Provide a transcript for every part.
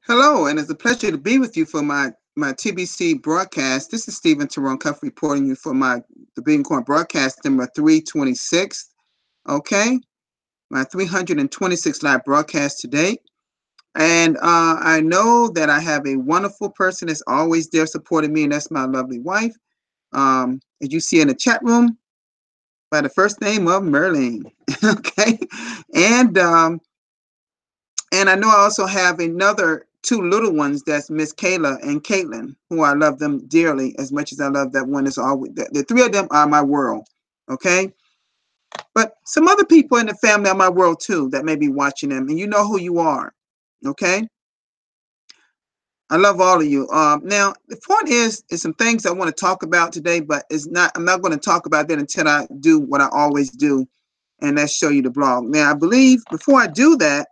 Hello, and it's a pleasure to be with you for my TBC broadcast. This is Stephen Tyrone Cuff reporting you for the Billion Coin broadcast number 326. Okay, my 326 live broadcast today. And I know that I have a wonderful person that's always there supporting me, and that's my lovely wife. As you see in the chat room, by the first name of Merlin. Okay, and and I know I also have another two little ones, that's Miss Kayla and Caitlin, who I love them dearly as much as I love that one. Is always the three of them are my world. Okay, but some other people in the family are my world too that may be watching them, and you know who you are. Okay, I love all of you. Now the point is some things I want to talk about today, but I'm not going to talk about that until I do what I always do, and that's show you the blog. Now I believe before I do that,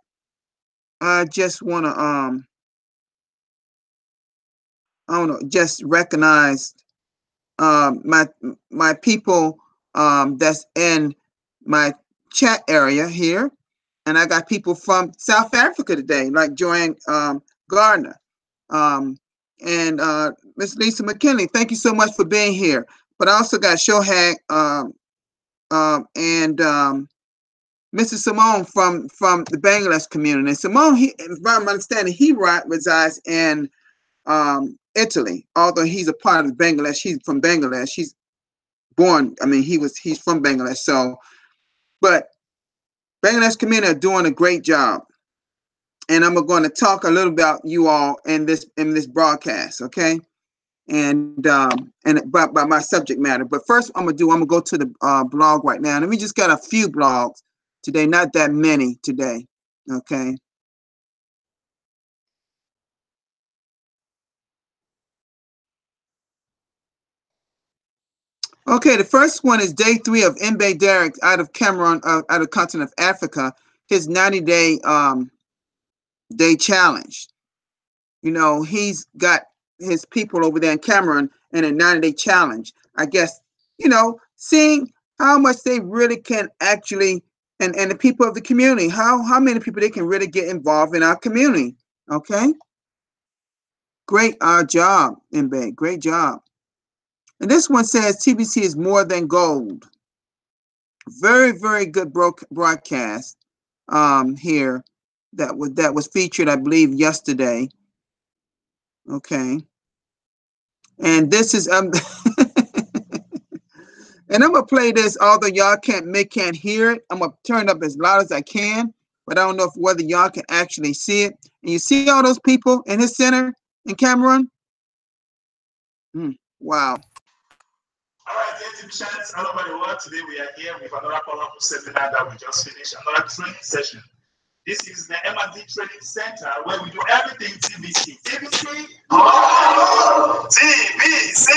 I just want to I don't know, just recognize my people that's in my chat area here, and I got people from South Africa today, like Joanne Gardner and Miss Lisa McKinley. Thank you so much for being here. But I also got Shohag and Mrs. Simone from the Bangladesh community. And Simone, if I'm understanding, he resides in Italy, although he's a part of Bangladesh. He's from Bangladesh. He's born, I mean, he's from Bangladesh. So, but Bangladesh community are doing a great job. And I'm going to talk a little about you all in this broadcast, okay? And about my subject matter. But first, I'm gonna go to the blog right now. And we just got a few blogs today, not that many today, okay? Okay, the first one is day 3 of Mbe Derek out of Cameroon, out of the continent of Africa, his 90-day day challenge. You know, he's got his people over there in Cameroon in a 90-day challenge. I guess, you know, seeing how much they really can actually, and the people of the community, how many people they can really get involved in our community. Okay, great job, Mbe, great job. And this one says TBC is more than gold. Very, very good broadcast here that was featured, I believe, yesterday. Okay, and this is and I'm gonna play this, although y'all can't hear it. I'm gonna turn it up as loud as I can, but I don't know whether y'all can actually see it. And you see all those people in his center in Cameroon? Wow. All right, dear exhibitors all over the world, today we are here with another powerful seminar that we just finished, another training session. This is the M&D Training Center where we do everything TBC. TBC? Oh! TBC!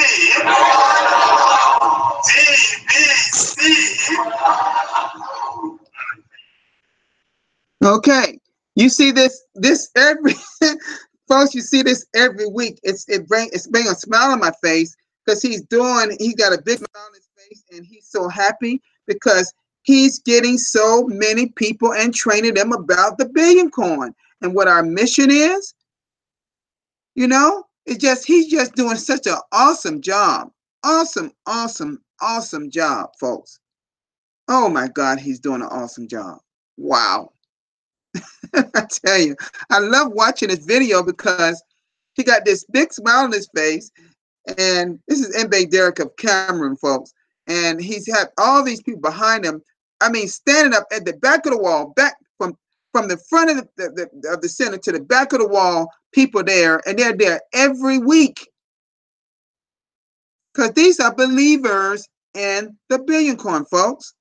TBC! Okay, you see this every folks. You see this every week. It brings a smile on my face because he got a big smile on his face, and he's so happy because he's getting so many people and training them about the Billion Coin and what our mission is. You know, he's just doing such an awesome job. Awesome, awesome, awesome job, folks. Oh my God, he's doing an awesome job. Wow. I tell you, I love watching this video because he got this big smile on his face. And this is Mbe Derek of Cameroon, folks. And he's had all these people behind him. I mean, standing up at the back of the wall, back from the front of the center to the back of the wall, people there, and they're there every week. Because these are believers in the Billion Coin, folks.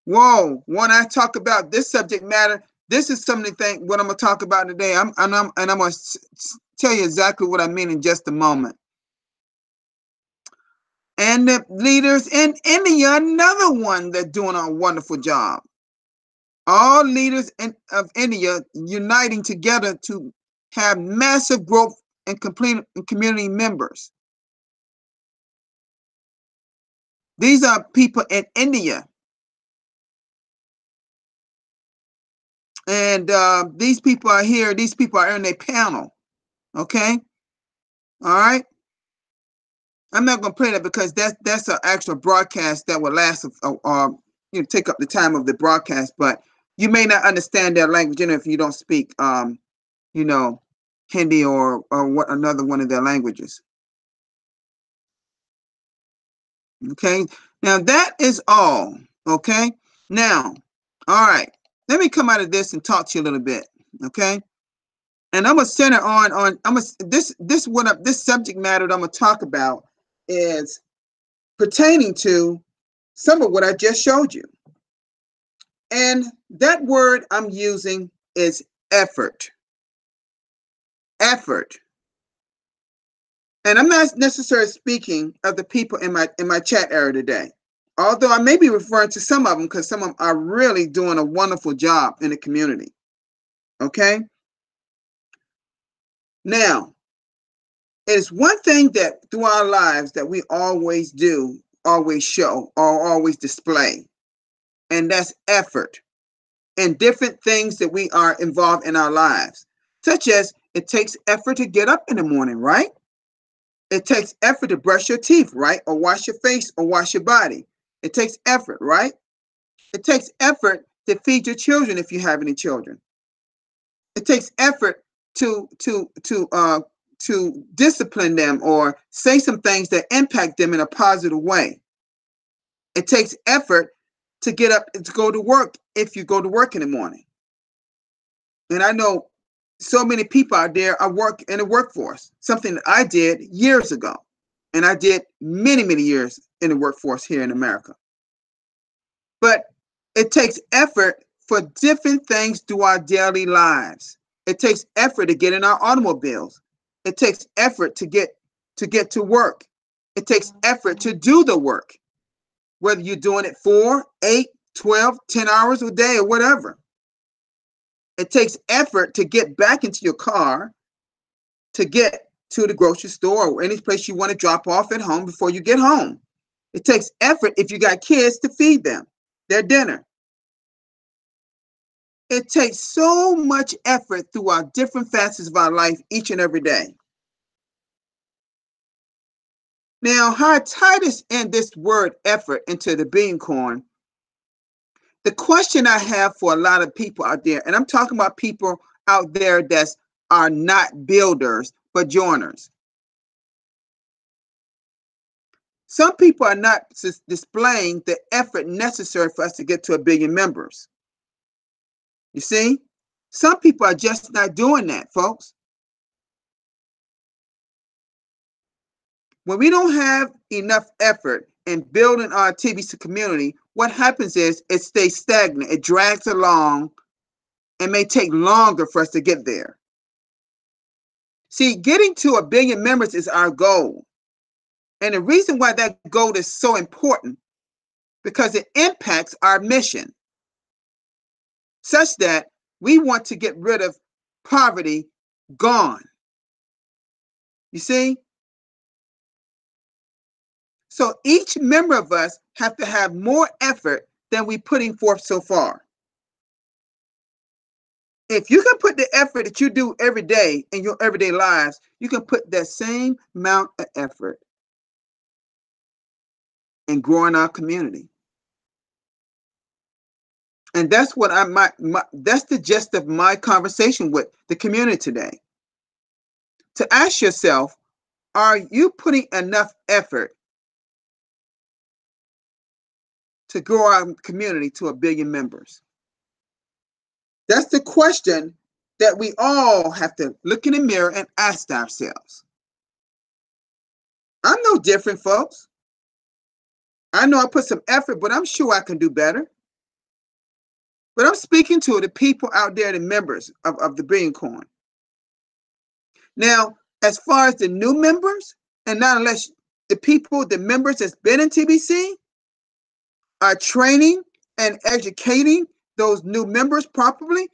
Whoa, when I talk about this subject matter, this is something what I'm going to talk about today. I'm going to tell you exactly what I mean in just a moment. And the leaders in India, another one that's doing a wonderful job. All leaders of India uniting together to have massive growth and community members. These are people in India. And these people are here. These people are in a panel. Okay. All right. I'm not going to play that because that's an actual broadcast that will last, take up the time of the broadcast. But you may not understand their language, if you don't speak, Hindi or what another one of their languages. Okay. Now that is all. Okay. Now, all right. Let me come out of this and talk to you a little bit. Okay. And I'm gonna center on this subject matter that I'm gonna talk about is pertaining to some of what I just showed you. And that word I'm using is effort. Effort. And I'm not necessarily speaking of the people in my chat area today. Although I may be referring to some of them because some of them are really doing a wonderful job in the community. Okay? Now, it is one thing that through our lives that we always do, always show, or always display, and that's effort and different things that we are involved in our lives, such as it takes effort to get up in the morning, right? It takes effort to brush your teeth, right? Or wash your face or wash your body. It takes effort, right? It takes effort to feed your children if you have any children. It takes effort to discipline them or say some things that impact them in a positive way. It takes effort to get up and to go to work if you go to work in the morning. And I know so many people out there are work in the workforce, something that I did years ago. And I did many, many years in the workforce here in America. But it takes effort for different things through our daily lives. It takes effort to get in our automobiles. It takes effort to get to work. It takes effort to do the work, whether you're doing it 4, 8, 12, 10 hours a day or whatever. It takes effort to get back into your car, to get to the grocery store or any place you want to drop off at home before you get home. It takes effort if you got kids to feed them their dinner. It takes so much effort through our different facets of our life each and every day. Now, how I tie this word effort into the Billion Coin, the question I have for a lot of people out there, and I'm talking about people out there that are not builders, but joiners. Some people are not displaying the effort necessary for us to get to 1 billion members. You see? Some people are just not doing that, folks. When we don't have enough effort in building our TBC community, what happens is it stays stagnant. It drags along and may take longer for us to get there. See, getting to 1 billion members is our goal. And the reason why that goal is so important, because it impacts our mission, such that we want to get rid of poverty gone. You see? So each member of us have to have more effort than we're putting forth so far. If you can put the effort that you do every day in your everyday lives, you can put that same amount of effort in growing our community. And that's what that's the gist of my conversation with the community today. To ask yourself, are you putting enough effort to grow our community to 1 billion members? That's the question that we all have to look in the mirror and ask ourselves. I'm no different, folks. I know I put some effort, but I'm sure I can do better. But I'm speaking to the people out there, the members of the Billion Coin. Now, as far as the new members, and not unless the people, the members that's been in TBC are training and educating those new members properly,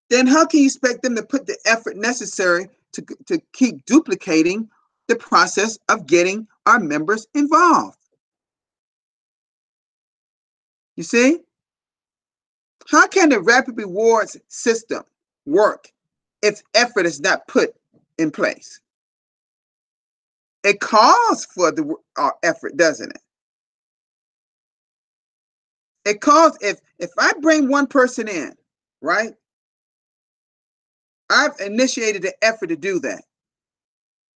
then how can you expect them to put the effort necessary to keep duplicating the process of getting our members involved? You see? How can the rapid rewards system work if effort is not put in place? It calls for the effort, doesn't it? It calls, if I bring one person in, right? I've initiated the effort to do that.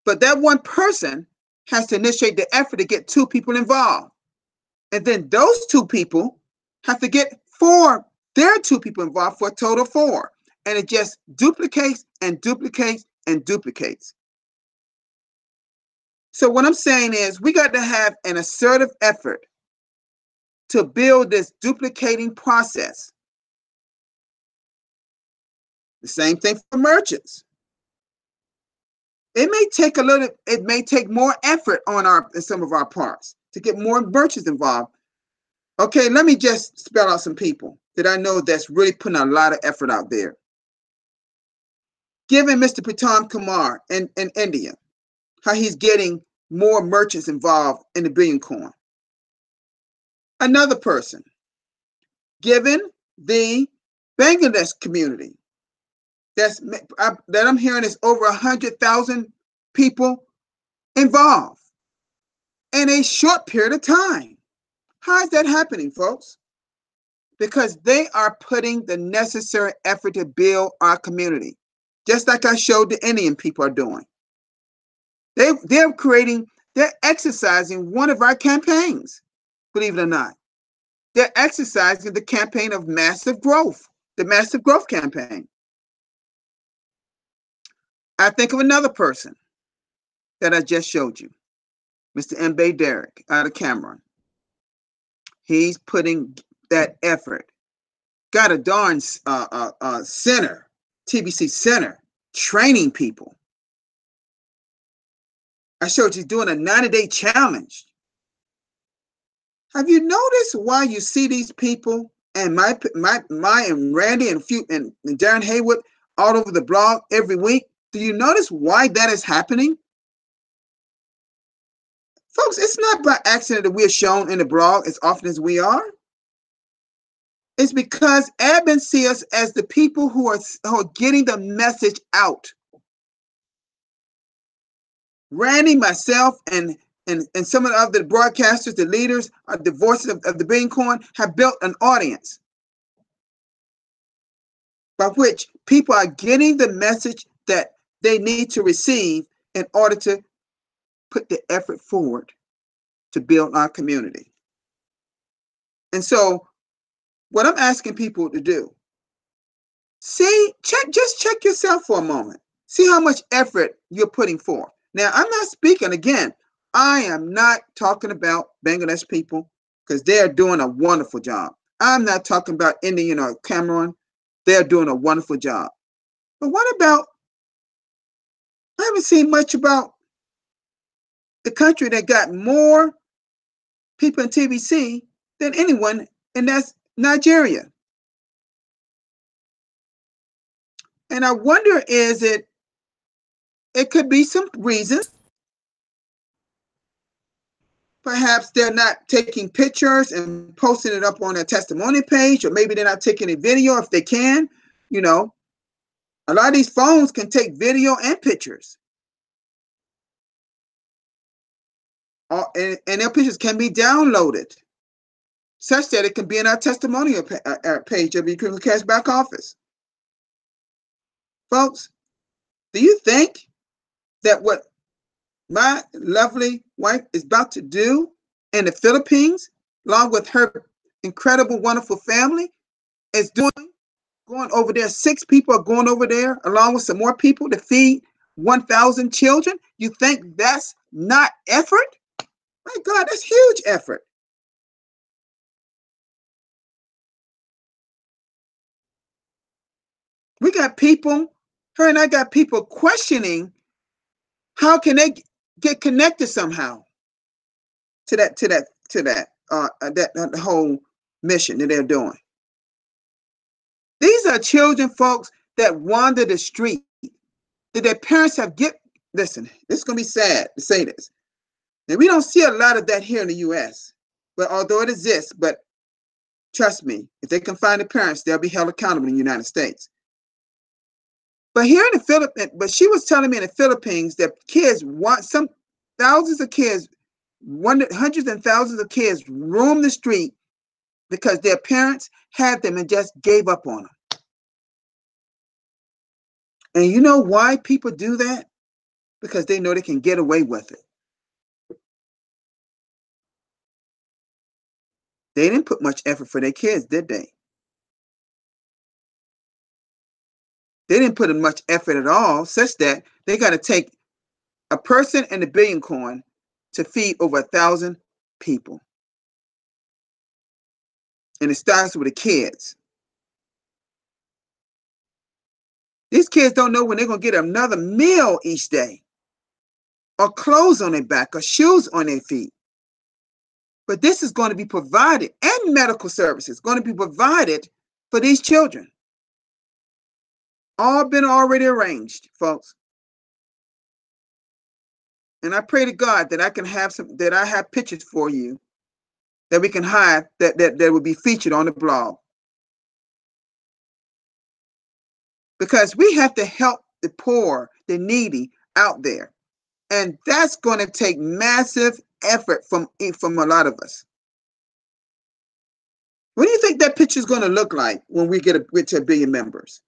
But that one person has to initiate the effort to get two people involved. And then those two people have to get their two people involved for a total of four. And it just duplicates and duplicates and duplicates. So what I'm saying is we got to have an assertive effort to build this duplicating process. The same thing for merchants. It may take more effort on some of our parts to get more merchants involved. Okay, let me just spell out some people that I know that's really putting a lot of effort out there. Given Mr. Pritam Kumar in India, how he's getting more merchants involved in the Billion Coin. Another person, given the Bangladesh community, that I'm hearing is over 100,000 people involved in a short period of time. How is that happening, folks? Because they are putting the necessary effort to build our community, just like I showed the Indian people are doing. They're exercising one of our campaigns, believe it or not. They're exercising the campaign of massive growth, the massive growth campaign. I think of another person that I just showed you, Mr. Mbe Derrick out of Cameron. He's putting that effort. Got a darn center, TBC center, training people. I showed you doing a 90-day challenge. Have you noticed why you see these people and my and Randy and Darren Haywood all over the blog every week? Do you notice why that is happening? Folks, it's not by accident that we're shown in the blog as often as we are. It's because admins see us as the people who are getting the message out. Randy, myself, and some of the other broadcasters, the leaders, the voices of the Billion Coin have built an audience by which people are getting the message that they need to receive in order to put the effort forward to build our community. And so what I'm asking people to do, just check yourself for a moment. See how much effort you're putting forth. Now, I'm not speaking, again, I am not talking about Bangladesh people because they're doing a wonderful job. I'm not talking about India or Cameroon. They're doing a wonderful job. But what about, I haven't seen much about the country that got more people in TBC than anyone, and that's Nigeria. And I wonder, it could be some reasons. Perhaps they're not taking pictures and posting it up on their testimony page, or maybe they're not taking a video if they can. You know, a lot of these phones can take video and pictures. And their pictures can be downloaded such that it can be in our testimonial page of the Criminal Cash Back Office. Folks, do you think that what my lovely wife is about to do in the Philippines, along with her incredible, wonderful family, is going over there? 6 people are going over there, along with some more people, to feed 1,000 children. You think that's not effort? My God, that's huge effort. We got people, her and I got people questioning how can they get connected somehow to that whole mission that they're doing. These are children, folks, that wander the street, that their parents have listen, this is going to be sad to say this. Now, we don't see a lot of that here in the U.S., but although it exists, but Trust me, if they can find the parents, they'll be held accountable in the United States. But here in the Philippines, but she was telling me in the Philippines that kids want some thousands of kids, hundreds and thousands of kids roam the street because their parents had them and just gave up on them. And you know why people do that? Because they know they can get away with it. They didn't put much effort for their kids, did they? They didn't put in much effort at all, such that they got to take a person and a billion coin to feed over 1,000 people. And it starts with the kids. These kids don't know when they're going to get another meal each day, or clothes on their back, or shoes on their feet. But this is going to be provided, and medical services going to be provided for these children. All been already arranged, folks. And I pray to God that I can have that I have pictures for you that we can hide, that will be featured on the blog. Because we have to help the poor, the needy out there. And that's going to take massive effort from a lot of us. What do you think that picture is going to look like when we get to 1 billion members?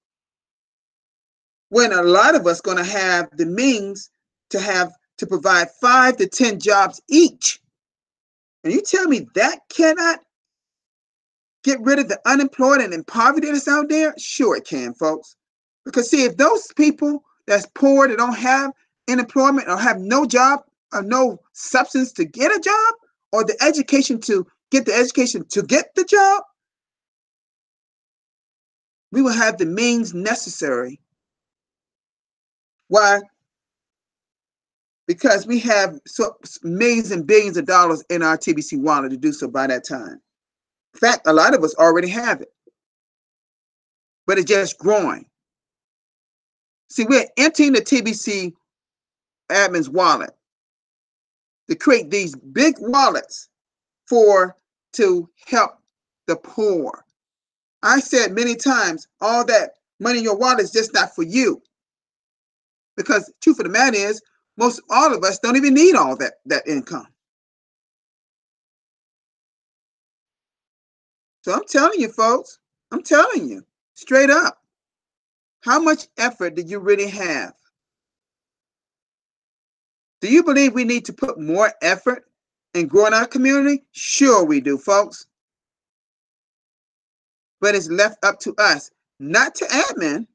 When a lot of us going to have the means to provide 5 to 10 jobs each. And you tell me that cannot get rid of the unemployed and poverty that's out there? Sure it can, folks. Because see, if those people that's poor, that don't have unemployment or have no job or no substance to get a job, or the education to get the job, we will have the means necessary. Why? Because we have millions and billions of dollars in our TBC wallet to do so by that time. In fact, a lot of us already have it, but it's just growing. See, we're emptying the TBC admin's wallet to create these big wallets to help the poor. I said many times, all that money in your wallet is just not for you. Because the truth of the matter is, all of us don't even need all that income. So I'm telling you, folks, I'm telling you straight up, how much effort do you really have? Do you believe we need to put more effort in growing our community? Sure we do, folks. But it's left up to us, not to admin.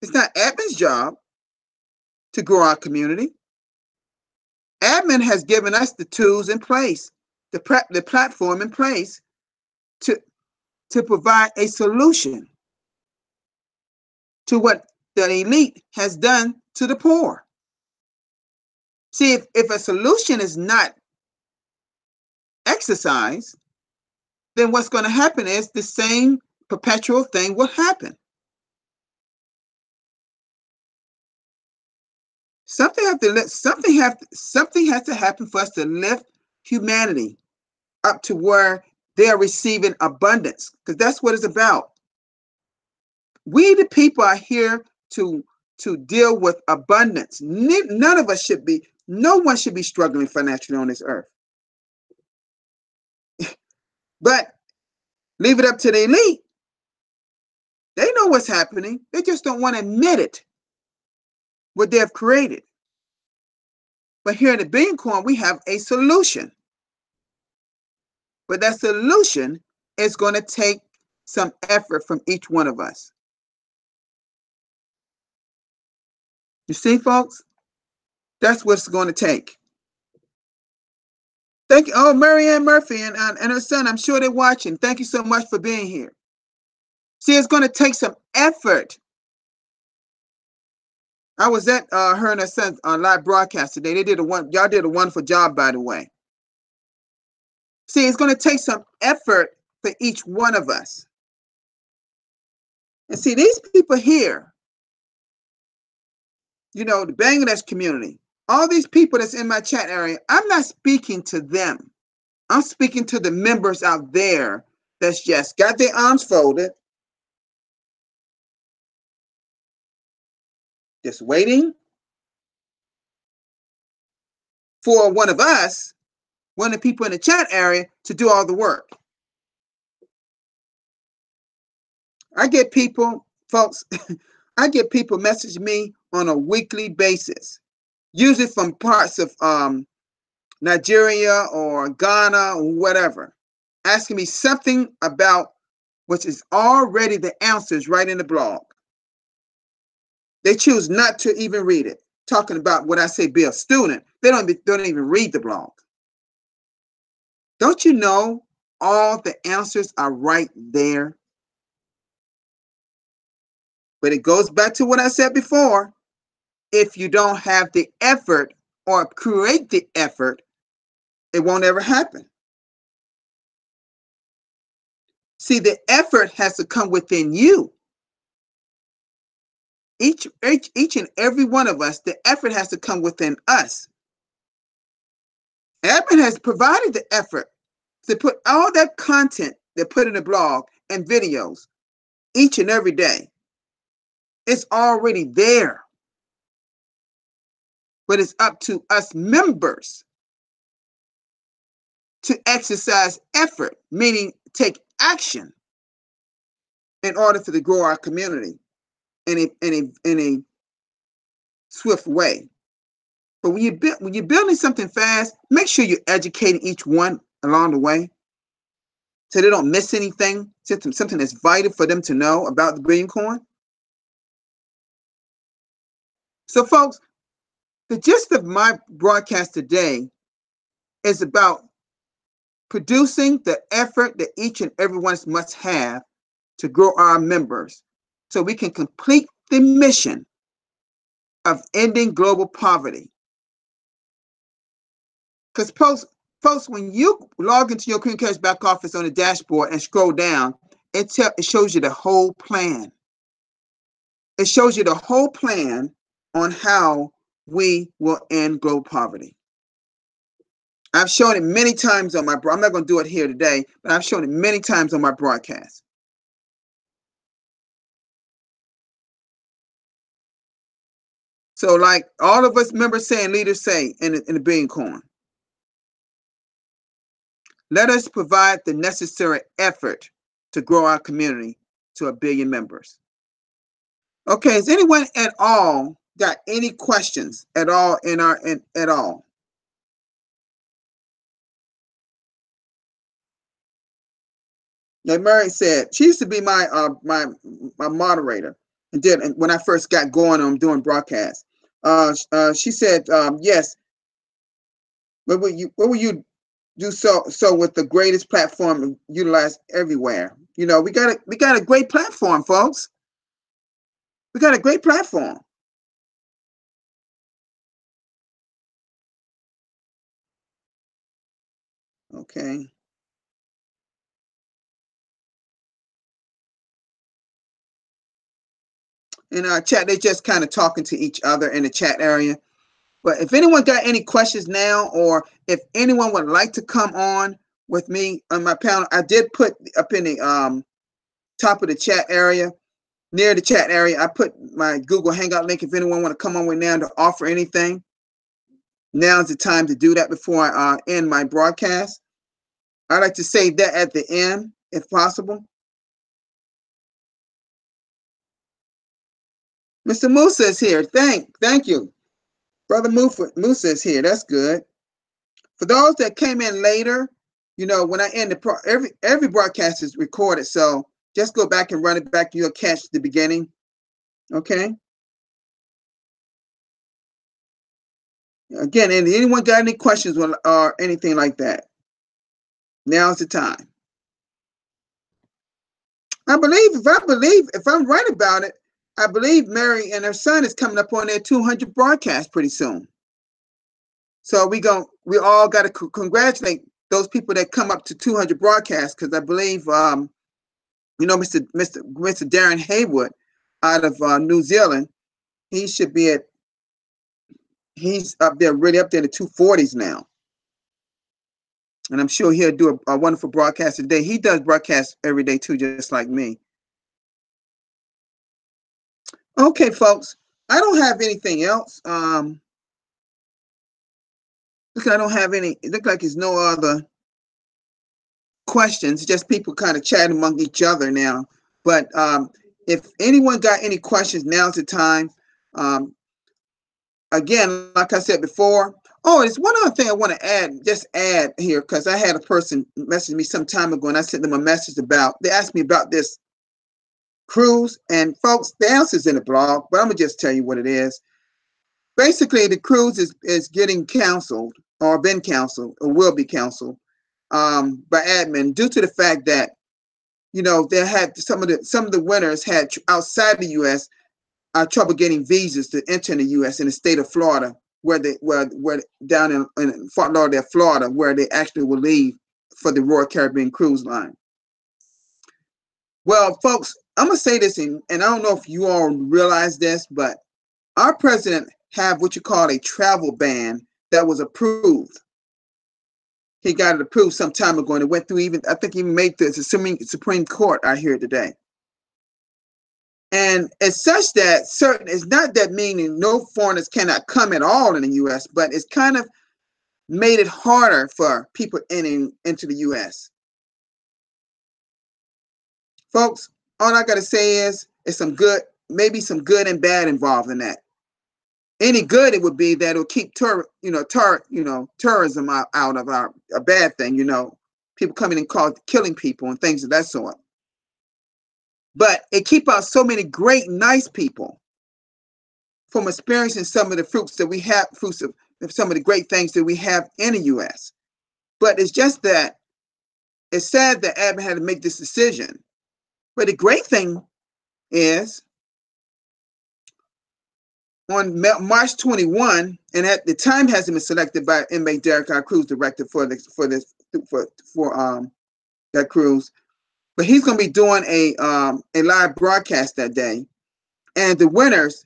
It's not admin's job to grow our community. Admin has given us the tools in place, the platform in place to provide a solution to what the elite has done to the poor. See, if a solution is not exercised, then what's going to happen is the same perpetual thing will happen. Something has to happen for us to lift humanity up to where they are receiving abundance, because that's what it's about. We, the people, are here to deal with abundance. None of us should be, no one should be struggling financially on this earth. But leave it up to the elite. They know what's happening. They just don't want to admit it, what they have created. But here in the Billion Coin, we have a solution. But that solution is going to take some effort from each one of us. You see, folks? That's what it's going to take. Thank you. Oh, Marianne Murphy and her son, I'm sure they're watching. Thank you so much for being here. See, it's going to take some effort. I was at her and her son's live broadcast today. Y'all did a wonderful job, by the way. See, it's going to take some effort for each one of us. And see, these people here, you know, the Bangladesh community, all these people that's in my chat area, I'm not speaking to them. I'm speaking to the members out there that's just got their arms folded, just waiting for one of us, one of the people in the chat area, to do all the work. I get people, folks, I get people message me on a weekly basis, usually from parts of Nigeria or Ghana or whatever, asking me something about which is already the answers right in the blog. They choose not to even read it. Talking about what I say, be a student. They don't even read the blog. Don't you know all the answers are right there? But it goes back to what I said before. If you don't have the effort or create the effort, it won't ever happen. See, the effort has to come within you. Each and every one of us, the effort has to come within us. Admin has provided the effort to put all that content they put in the blog and videos each and every day. It's already there. But it's up to us members to exercise effort, meaning take action in order to grow our community in a swift way. But when you're building something fast, make sure you're educating each one along the way so they don't miss anything, something that's vital for them to know about the Billion Coin. So, folks, the gist of my broadcast today is about producing the effort that each and every one must have to grow our members so we can complete the mission of ending global poverty. Because folks, when you log into your Green Cash back office on the dashboard and scroll down, it shows you the whole plan. It shows you the whole plan on how we will end global poverty. I've shown it many times on my, I'm not going to do it here today, but I've shown it many times on my broadcast. So like all of us members say and leaders say in the Billion Coin, let us provide the necessary effort to grow our community to 1 billion members. Okay, has anyone at all got any questions at all at all? Like Mary said, she used to be my moderator, and when I first got going on doing broadcasts, she said yes. What will you do so with the greatest platform utilized everywhere? You know, we got a great platform, folks. We got a great platform. Okay. In our chat, they just kind of talking to each other in the chat area. But if anyone got any questions now, or if anyone would like to come on with me on my panel, I did put up in the top of the chat area, near the chat area, I put my Google Hangout link. If anyone want to come on with now to offer anything, now's the time to do that before I end my broadcast. I like to save that at the end, if possible. Mr. Musa is here. Thank you. Brother Musa is here. That's good. For those that came in later, you know, when I end every broadcast is recorded, so just go back and run it back. You'll catch the beginning. Okay. Again, and anyone got any questions or anything like that? Now's the time. If I'm right about it, I believe Mary and her son is coming up on their 200 broadcast pretty soon. So we all got to congratulate those people that come up to 200 broadcasts, because I believe you know, Mr. Darren Haywood out of New Zealand, he should be he's up there, really up there in the 240s now. And I'm sure he'll do a wonderful broadcast today. He does broadcasts every day too, just like me. Okay, folks, I don't have anything else. Look, I don't have any. It looks like there's no other questions. Just people kind of chatting among each other now. But if anyone got any questions, now's the time. Again, like I said before. Oh, there's one other thing I want to add here, because I had a person message me some time ago, and I sent them a message about. They asked me about this cruise, and folks, the answer's in the blog, but I'm gonna just tell you what it is. Basically, the cruise is getting canceled, or been canceled, or will be canceled by admin, due to the fact that they had some of the winners had outside the U.S. Trouble getting visas to enter in the U.S. in the state of Florida, where down in Fort Lauderdale, Florida, where they actually will leave for the Royal Caribbean Cruise Line. Well, folks, I'm gonna say this, and I don't know if you all realize this, but our president have what you call a travel ban that was approved. He got it approved some time ago, and it went through I think even made the Supreme Court out here today. And it's such that it's not that meaning no foreigners cannot come at all in the U.S., but it's kind of made it harder for people into the U.S. Folks, all I got to say is it's maybe some good and bad involved in that. Any good it would be that it'll keep tourism out of a bad thing, people coming and killing people and things of that sort. But it keep out so many great, nice people from experiencing some of the fruits of some of the great things that we have in the U.S. But it's just that it's sad that admin had to make this decision. But the great thing is, on March 21, and at the time hasn't been selected by inmate Derek, our cruise director for that cruise, but he's going to be doing a live broadcast that day, and the winners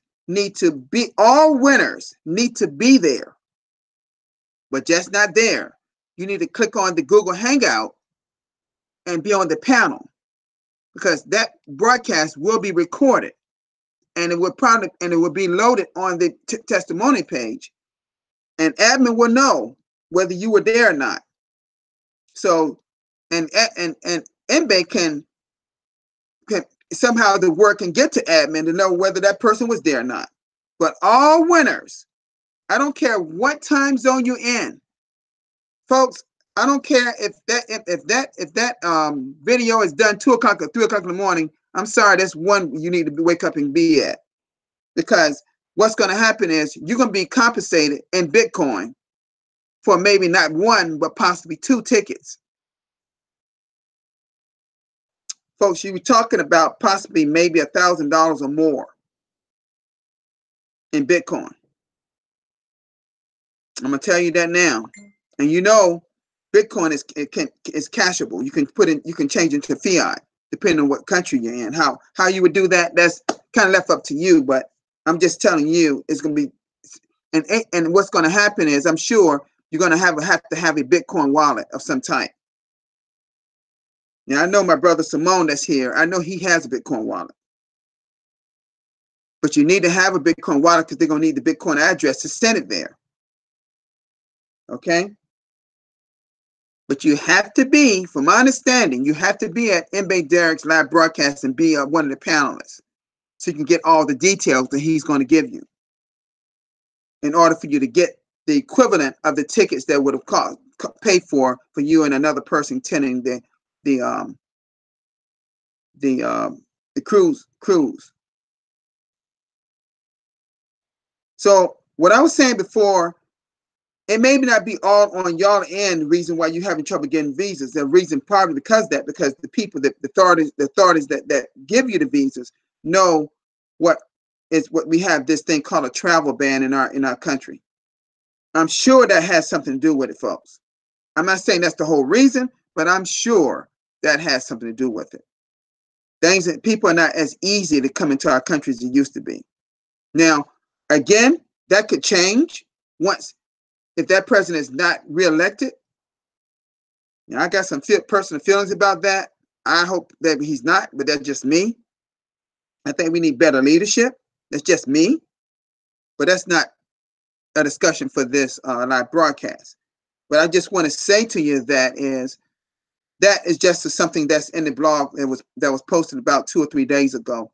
all winners need to be there, but just not there. You need to click on the Google Hangout and be on the panel, because that broadcast will be recorded. And it will be loaded on the testimony page, and admin will know whether you were there or not. So, and MBA can somehow the word can get to admin to know whether that person was there or not. But all winners, I don't care what time zone you're in, folks. I don't care if that video is done 2 o'clock or 3 o'clock in the morning. I'm sorry, that's one you need to wake up and be at. Because what's going to happen is you're going to be compensated in Bitcoin for maybe not 1, but possibly 2 tickets. Folks, you're talking about possibly maybe $1,000 or more in Bitcoin. I'm going to tell you that now. And Bitcoin is cashable. You can change into fiat depending on what country you're in. How you would do that, that's kind of left up to you, but I'm just telling you, it's going to be, and what's going to happen is, I'm sure you're going to have to have a Bitcoin wallet of some type. Now, I know my brother Simone that's here. I know he has a Bitcoin wallet. But you need to have a Bitcoin wallet, because they're going to need the Bitcoin address to send it there. Okay? But you have to be, from my understanding, you have to be at MB Derek's live broadcast and be one of the panelists, so you can get all the details that he's going to give you, in order for you to get the equivalent of the tickets that would have paid for you and another person attending the cruise. So what I was saying before, it may not be all on y'all end the reason why you're having trouble getting visas. The reason probably because the people, the authorities that give you the visas know what we have this thing called a travel ban in our country. I'm sure that has something to do with it, folks. I'm not saying that's the whole reason, but I'm sure that has something to do with it. Things that people are not as easy to come into our country as it used to be. Now, again, that could change if that president is not reelected. Now, I got some personal feelings about that. I hope that he's not, but that's just me. I think we need better leadership. That's just me. But that's not a discussion for this live broadcast. But I just want to say to you that is just something that's in the blog that was posted about 2 or 3 days ago.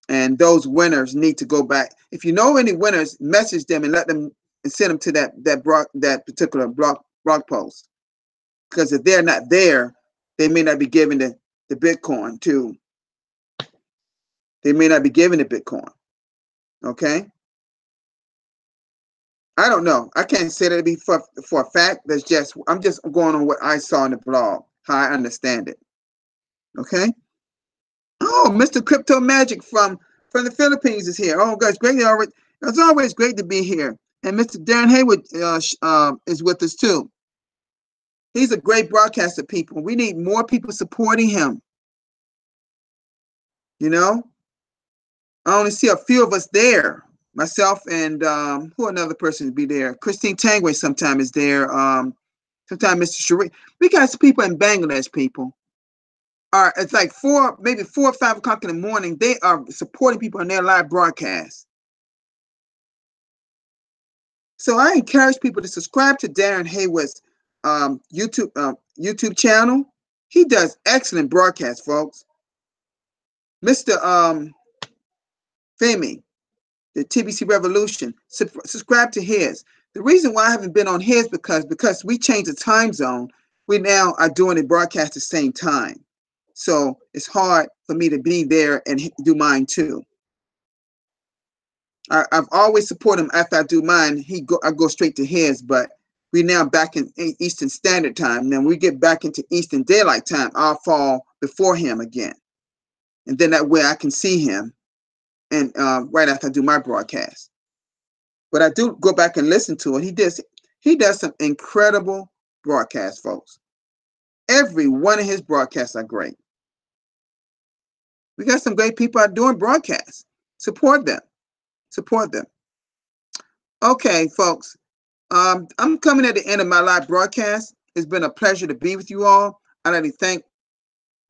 And those winners need to go back. If you know any winners, message them and let them and send them to that particular blog post. Because if they're not there, they may not be given the Bitcoin to. They may not be given the Bitcoin. Okay. I don't know. I can't say that to be for a fact. I'm just going on what I saw in the blog, how I understand it. Okay. Oh, Mr. Crypto Magic from the Philippines is here. Oh, guys, great. It's always great to be here. And Mr. Darren Haywood is with us too. He's a great broadcaster, people. We need more people supporting him. You know, I only see a few of us there. Myself and who another person to be there? Christine Tangway sometimes is there. Sometimes Mr. Sharif. We got some people in Bangladesh, people. It's like maybe 4 or 5 o'clock in the morning. They are supporting people on their live broadcast. So I encourage people to subscribe to Darren Haywood's YouTube channel. He does excellent broadcasts, folks. Mr. Femi, the TBC Revolution, subscribe to his. The reason why I haven't been on his because we changed the time zone. We now are doing the broadcast at the same time. So it's hard for me to be there and do mine too. I've always supported him after I do mine. I go straight to his, but we now back in Eastern Standard Time. Then we get back into Eastern Daylight Time. I'll fall before him again. And then that way I can see him and right after I do my broadcast. But I do go back and listen to it. He does some incredible broadcasts, folks. Every one of his broadcasts are great. We got some great people out doing broadcasts. Support them. Support them. Okay, folks. I'm coming at the end of my live broadcast. It's been a pleasure to be with you all. I'd like to thank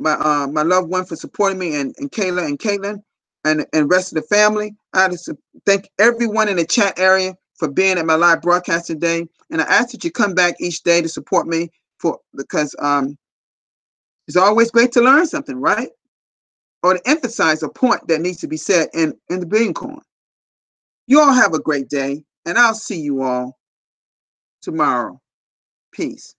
my loved one for supporting me and Kayla and Caitlin and rest of the family. I'd like to thank everyone in the chat area for being at my live broadcast today. And I ask that you come back each day to support me because it's always great to learn something, right? Or to emphasize a point that needs to be said in the Billion Coin. You all have a great day, and I'll see you all tomorrow. Peace.